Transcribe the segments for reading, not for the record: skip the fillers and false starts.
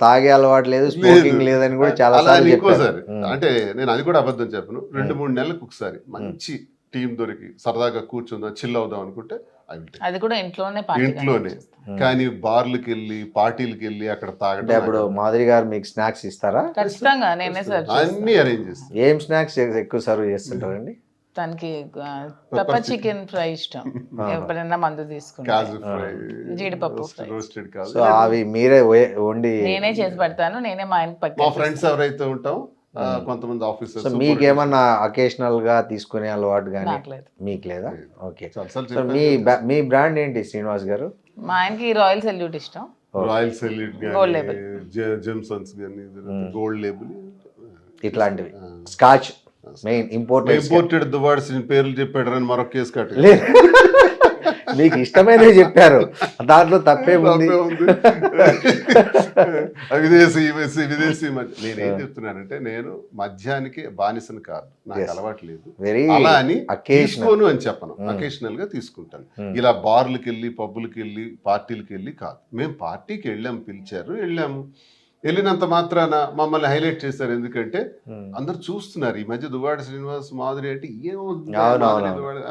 తాగే అలవాటు లేదు, స్మోకింగ్ లేదని కూడా చాలా అలా సార్లు ఇంకోసారి చెప్పారు. అంటే నేను అది కూడా అబద్ధం చెప్పను. 2-3 నెలలకు ఒకసారి మంచి టీం దొరికి సరదాగా కూర్చుందాం, చిల్ అవుదాం అనుకుంటే అది కూడా ఇంట్లోనే ఇంట్లోనే. కానీ బార్లకు వెళ్ళి పార్టీలకు వెళ్ళి అక్కడ అంటే తాగడం అప్పుడు మాధురి గారు మీకు స్నాక్స్ ఇస్తారా? ఖచ్చితంగా నేనే సర్వ్ అన్ని అరేంజ్ చేస్తాను. ఏం స్నాక్స్ ఎక్కువ సర్వ్ చేస్తుంటారండి? తనకి పెప్పర్ చికెన్ ఫ్రై ఇష్టం, ఎప్పుడైనా మందు తీసుకుంటా, కాజు ఫ్రై, జీడిపప్పు ఫ్రై, రోస్టెడ్ కాజు. సో అవి మీరే వండి నేనే చేసి పెడతాను. నేనే మా ఆయనకి మా పక్క ఫ్రెండ్స్ ఎవరైతే ఉంటాం కొంతమంది ఆఫీసర్స్. సో మీకేమన్నా అకేషనల్ గా తీసుకునే అలవాటు కానీ నాకు లేదు. మీకు లేదా? ఓకే. చాలాసార్లు సో మీ బ్రాండ్ ఏంటి శ్రీనివాస్ గారు? మా ఆయనకి రాయల్ సెల్యూట్ ఇష్టం, రాయల్ సెల్యూట్ Gold label. జెమ్సన్స్ కానీ గోల్డ్ లేబుల్ ఇట్లాంటివి. Scotch main imported. ఇంపోర్టెడ్ దువాడ్స్ పేర్లు చెప్పాడు అని మరొక కేసు కట్టాడు. మీకు ఇష్టమైనవి చెప్పారు, దాంట్లో తప్పేముంది? విదేశీ నేనేం చెప్తున్నానంటే, నేను మద్యానికి బానిసను కాదు, నాకు అలవాటు లేదు. వెరీ అలా అని అకేషనల్ తీసుకోను అని చెప్పను, అకేషనల్ గా తీసుకుంటాను. ఇలా బార్లకు వెళ్ళి పబ్బులకి వెళ్ళి పార్టీలకు వెళ్ళి కాదు. మేము పార్టీకి వెళ్ళాము, పిలిచారు, వెళ్ళాము. వెళ్ళినంత మాత్రాన మమ్మల్ని హైలైట్ చేశారు. ఎందుకంటే అందరు చూస్తున్నారు ఈ మధ్య దువ్వాడ శ్రీనివాస్ మాధురి అంటే ఏమవుతుంది,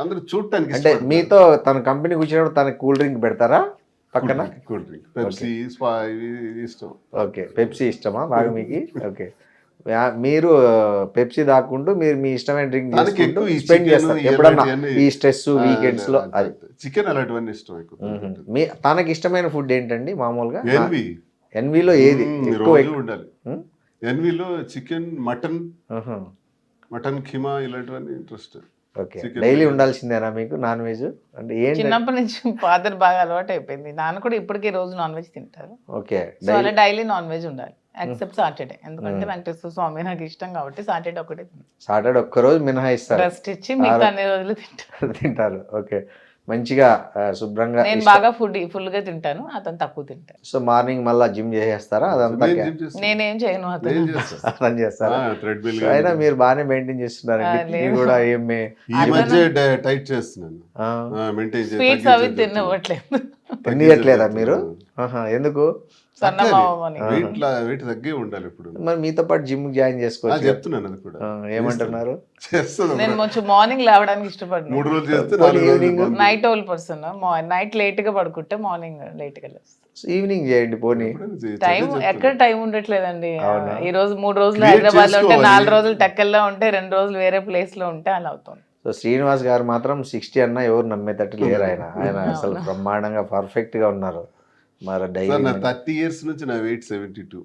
అందరూ చూడటానికి. అంటే మీతో తన కంపెనీకి వచ్చినప్పుడు తనకి కూల్ డ్రింక్ పెడతారా పక్కన? కూల్ డ్రింక్, పెప్సీ, ఇష్టం. ఓకే, పెప్సీ ఇష్టమా బాగా మీకు? ఓకే. మీరు పెప్సీ దాక్కుంటూ మీరు మీ ఇష్టమైన డ్రింక్ స్పెండ్ చేస్తారు ఎప్పుడన్నా ఈ స్ట్రెస్ వీకెండ్స్ లో? అది చికెన్ అలాంటివన్నీ ఇష్టం ఎక్కువ. తనకి ఇష్టమైన ఫుడ్ ఏంటండి మామూలుగా? ఎన్వీలో ఏది ఎక్కువ ఉండాలి? ఎన్వీలో చికెన్, మటన్ ఖీమా ఇలాంటివన్నీ ఇంట్రెస్ట్. ఓకే. డైలీ ఉండాల్సిందేనా మీకు నాన్ వెజ్? అంటే ఏంటి? చిన్నప్పటి నుంచి ఫాదర్ బాగా అలవాటు అయిపోయింది. నాన్న కూడా ఇప్పటికీ రోజు నాన్ వెజ్ తింటారు. ఓకే. సో అలా డైలీ నాన్ వెజ్ ఉండాలి, ఎక్సెప్ట్ సాటర్డే. ఎందుకంటే వెంకటేశ్వర స్వామి నాకు ఇష్టం కాబట్టి సాటర్డే ఒకటే. సాటర్డే ఒక్కరోజు మినహాయిస్తారు, రెస్ట్ ఇచ్చి మిగతా అన్ని రోజులు తింటారు. ఓకే. మంచిగా శుభ్రంగా. నేను బాగా ఫుల్ గా తింటాను, అతను తక్కువ తింటాను. సో మార్నింగ్ మళ్ళీ జిమ్ చేసేస్తారా? అదంతా నేనేం చేయను, అతను చేస్తారా? అయినా మీరు బాగానే మెయింటైన్ చేస్తున్నారండి కూడా. ఏమే ఈ మధ్య టైట్ చేస్తున్నాను, స్వీట్స్ అవి తినవట్లేదు. తినట్లేదా మీరు? ఎందుకు? వెయిట్ తగ్గే ఉండాలి ఇప్పుడు. మరి మీతో పాటు జిమ్ జాయిన్ చేసుకోవచ్చు చెప్తున్నాను. అది కూడా ఏమంటున్నారు? నేను కొంచెం మార్నింగ్ లేవడానికి ఇష్టపడను. 3 రోజులు చేస్తే night owl person, night late గా పడుకుంటే మార్నింగ్ లేట్ గా లేస్తాను. ఈవినింగ్ చేయండి పోనీ. టైం ఎక్కడ టైం ఉండట్లేదండి. ఈ రోజు 3 రోజులు హైదరాబాద్ లో ఉంటే, 4 రోజులు టెక్కల్లో ఉంటే, 2 రోజులు వేరే ప్లేస్ లో ఉంటే అలా అవుతుంది. సో శ్రీనివాస్ గారు మాత్రం 60 అన్నా ఎవరు నమ్మేటట్టు లేరు. ఆయన అసలు బ్రహ్మాండంగా పర్ఫెక్ట్ గా ఉన్నారు. మరి నా 30 years నుంచి నా వెయిట్ 72.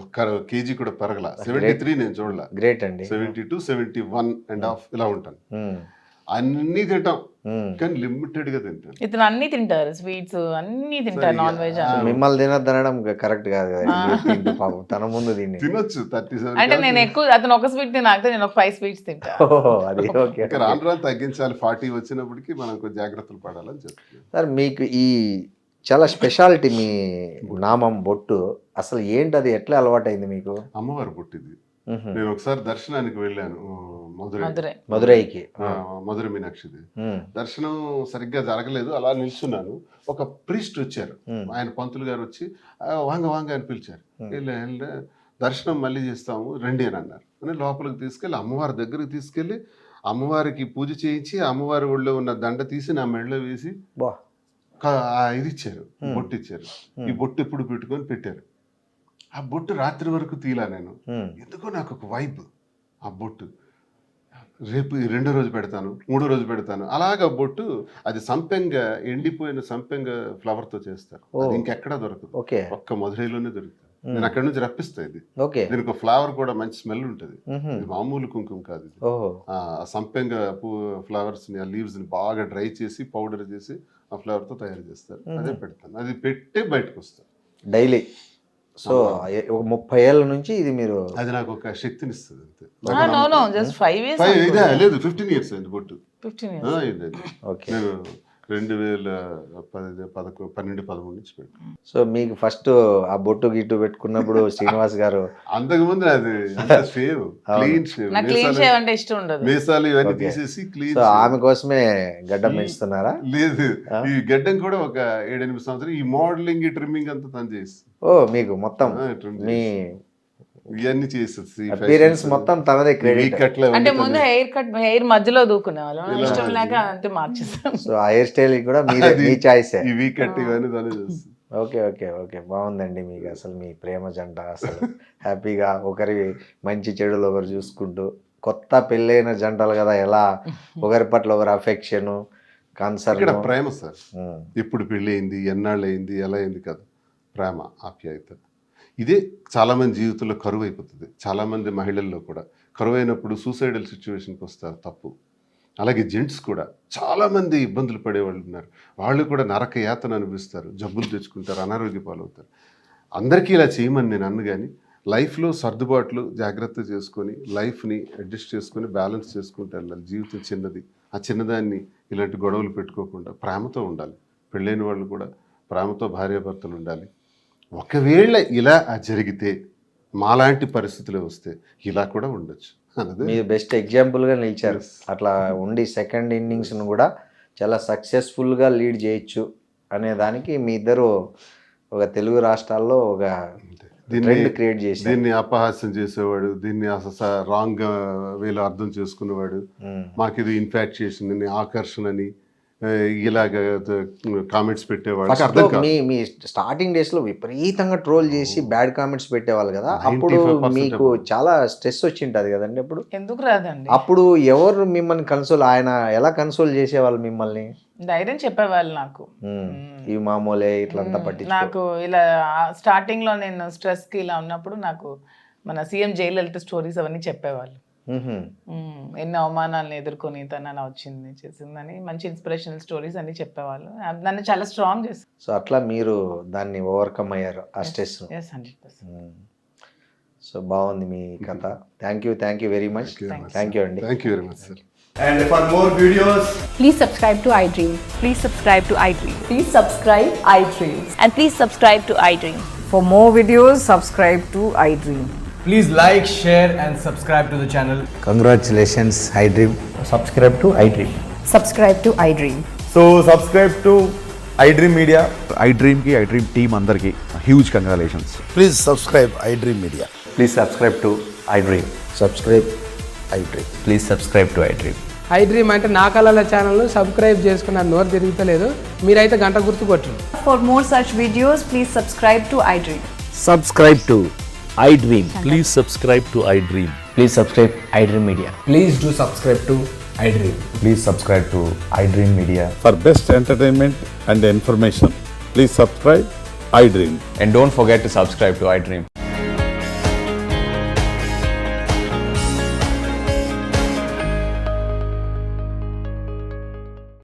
ఒక్క కేజీ కూడా పెరగల. 73 నేను చూడలే. గ్రేట్ అండి. 72, 71.5 ఇలా ఉంటాను. అన్ని తింటాం కానీ లిమిటెడ్ గా తింటాను. ఇతను అన్ని తింటారు, స్వీట్స్ అన్ని తింటారు, నాన్ వెజ్. మిమ్మల్ని తినద్దనడం కరెక్ట్ కాదు కదా. పాపం తన ముందు దీన్ని తినొచ్చు. 37 అంటే నేను ఎక్కువ, అతను ఒక స్వీట్ తినాక నేను ఒక 5 స్వీట్స్ తింటాను. అది ఓకే. రాను తగ్గించాలి. 40 వచ్చినప్పటికి మనం కొంచెం జాగ్రత్తలు పడాలని చెప్తాను. సార్ మీకు ఈ చాలా స్పెషాలిటీ మీ నామం బొట్టు అసలు ఏంటి? అది ఎట్లా అలవాటైంది మీకు? అమ్మవారి బొట్టు ఇది. నేను ఒకసారి దర్శనానికి వెళ్ళాను మధురైకి, మధుర మీనాక్షిది. దర్శనం సరిగ్గా జరగలేదు, అలా నిల్చున్నాను. ఒక ప్రీస్ట్ వచ్చారు, ఆయన పంతులు గారు వచ్చి వాంగ అని పిలిచారు. దర్శనం మళ్ళీ చేస్తాము రండి అని అన్నారు. అని లోపలికి తీసుకెళ్ళి అమ్మవారి దగ్గరికి తీసుకెళ్ళి అమ్మవారికి పూజ చేయించి అమ్మవారి ఒళ్ళో ఉన్న దండ తీసి నా మెడలో వేసి ఇది ఇచ్చారు, బొట్టు ఇచ్చారు. ఈ బొట్టు ఎప్పుడు పెట్టుకొని పెట్టారు. ఆ బొట్టు రాత్రి వరకు తీలా నేను. ఎందుకో నాకు ఒక వైబ్. ఆ బొట్టు రేపు 2వ రోజు పెడతాను, 3వ రోజు పెడతాను. అలాగా బొట్టు అది సంపెంగ, ఎండిపోయిన సంపెంగ ఫ్లవర్ తో చేస్తారు. ఇంకెక్కడా దొరకదు, ఒక్క మధురైలోనే దొరుకుతుంది. నేను అక్కడి నుంచి రప్పిస్తాను. ఇది దీనికి ఒక ఫ్లవర్ కూడా మంచి స్మెల్ ఉంటుంది. ఇది మామూలు కుంకుమ కాదు. ఇది ఆ సంపెంగ ఫ్లవర్స్ ని, ఆ లీవ్స్ ని బాగా డ్రై చేసి పౌడర్ చేసి ఆ ఫ్లవర్ తో తయారు చేస్తారు. అదే పెడతాను. అది పెట్టి బయటకు వస్తాను డైలీ. సో 30 ఏళ్ళ నుంచి ఇది మీరు. అది నాకు ఒక శక్తిని ఇస్తుంది అంతే. జస్ట్ 5 years లేదు 15 years అయింది బొట్టు. 15 years. నేను 12,11 నుంచి పెట్టాను. సో మీకు ఫస్ట్ ఆ బొట్టు గిట్టు పెట్టుకున్నప్పుడు శ్రీనివాస్ గారు అంతకుముందు అది షేవ్, క్లీన్ షేవ్, నాకు క్లీన్ షేవ్ అంటే ఇష్టం ఉండదు. మీసాలు ఇవన్నీ తీసేసి క్లీన్. సో ఆమె కోసమే గడ్డం పెంచుతున్నారా? లేదు, ఈ గడ్డం కూడా ఒక 7-8 సంవత్సరాలు ఈ మోడలింగ్, ట్రిమ్మింగ్ అంతా తను చేసి. ఓ మీకు మొత్తం మీ ఇవన్నీ చేసేసి అపియరెన్స్ మొత్తం తనదే క్రెడిట్. అంటే ముందు హెయిర్ మధ్యలో దూకునే వాళ్ళం, ఇష్టం లేక అంటే మార్చేస్తాం. సో ఆ హెయిర్ స్టైల్ కూడా మీరే, మీ చాయిస్. ఈ వీక్ కట్ ఇవన్నీ తనే చేస్తుంది. ఓకే ఓకే ఓకే, బాగుందండి. మీకు అసలు మీ ప్రేమ జంట అసలు హ్యాపీగా ఒకరి మంచి చెడులు ఒకరు చూసుకుంటూ, కొత్త పెళ్ళైన జంటలు కదా, ఎలా ఒకరి పట్ల ఒకరు అఫెక్షన్, కన్సర్న్. ఇక్కడ ప్రేమ సార్, ఇప్పుడు పెళ్ళి అయింది, ఎన్నాళ్ళు అయింది, ఎలా అయింది కదా, ప్రేమ, ఆప్యాయత. ఇదే చాలామంది జీవితంలో కరువు అయిపోతుంది. చాలామంది మహిళల్లో కూడా కరువు అయినప్పుడు సూసైడల్ సిచ్యువేషన్కి వస్తారు, తప్పు. అలాగే జెంట్స్ కూడా చాలామంది ఇబ్బందులు పడేవాళ్ళు ఉన్నారు. వాళ్ళు కూడా నరక యాతన అనిపిస్తారు, జబ్బులు తెచ్చుకుంటారు, అనారోగ్య పాలవుతారు. అందరికీ ఇలా చేయమని నేను అన్ను, కానీ లైఫ్లో సర్దుబాట్లు జాగ్రత్త చేసుకొని లైఫ్ని అడ్జస్ట్ చేసుకొని బ్యాలెన్స్ చేసుకుంటూ వెళ్ళాలి. జీవితం చిన్నది, ఆ చిన్నదాన్ని ఇలాంటి గొడవలు పెట్టుకోకుండా ప్రేమతో ఉండాలి. పెళ్ళైన వాళ్ళు కూడా ప్రేమతో భార్యాభర్తలు ఉండాలి. ఒకవేళ ఇలా జరిగితే, మాలాంటి పరిస్థితులు వస్తే ఇలా కూడా ఉండొచ్చు అన్నది మీరు బెస్ట్ ఎగ్జాంపుల్గా నిలిచారు. అట్లా ఉండి సెకండ్ ఇన్నింగ్స్ను కూడా చాలా సక్సెస్ఫుల్గా లీడ్ చేయొచ్చు అనే దానికి మీ ఇద్దరు ఒక తెలుగు రాష్ట్రాల్లో ఒక ట్రెండ్ క్రియేట్ చేసి, దీన్ని అపహాస్యం చేసేవాడు, దీన్ని అసలు రాంగ్ వేలో అర్థం చేసుకునేవాడు, మాకు ఇది ఇన్ఫాక్చుయేషన్ అని, ఆకర్షణ అని ఇలాగ కామెంట్స్ పెట్టేవాడు. మీ స్టార్టింగ్ డేస్ లో విపరీతంగా ట్రోల్ చేసి బ్యాడ్ కామెంట్స్ పెట్టేవాళ్ళు కదా, అప్పుడు మీకు చాలా స్ట్రెస్ వచ్చింటది కదండి. అప్పుడు ఎందుకు రాదండి? అప్పుడు ఎవరు మిమ్మల్ని కన్సోల్, ఆయన ఎలా కన్సోల్ చేసేవాళ్ళు మిమ్మల్ని? ధైర్యం చెప్పేవాళ్ళు నాకు, ఇవి మామూలే ఇట్లంతా పట్టి. నాకు ఇలా స్టార్టింగ్ లో నేను స్ట్రెస్ కి ఇలా ఉన్నప్పుడు నాకు మన సీఎం జయలలిత స్టోరీస్ అవన్నీ చెప్పేవాళ్ళు. ఎన్నో అవమానాలను ఎదుర్కొని తను అలా వచ్చింది చేసిందని మంచి ఇన్స్పిరేషనల్ స్టోరీస్ అన్ని చెప్పేవాళ్ళు. నన్ను చాలా స్ట్రాంగ్ చేస్తారు. సో అట్లా మీరు దాన్ని ఓవర్కమ్ అయ్యారు ఆ స్ట్రెస్. 100%. సో బాగుంది మీ కథ. Thank you very much. Thank you అండి. Thank you very much sir. And for more videos, please subscribe to iDream. Please subscribe to iDream. Please subscribe iDream. And please subscribe to iDream. For more videos, subscribe to iDream. please like, share and subscribe to the channel. Congratulations, iDream. Subscribe to iDream. Subscribe to iDream. So subscribe to iDream Media. iDream ki iDream team andarki huge congratulations. Please subscribe iDream Media. Please subscribe to iDream. Subscribe iDream. Please subscribe to iDream. iDream అంటే నా కళల channel subscribe చేసుకున్న నోరు తిరుగుతలేదు, మీరైతే గంట గుర్తు కొట్టండి. For more such videos, please subscribe to iDream. Subscribe to iDream. Please subscribe to iDream. Please subscribe iDream Media. Please do subscribe to iDream. Please subscribe to iDream Media. For best entertainment and information, please subscribe iDream. And don't forget to subscribe to iDream.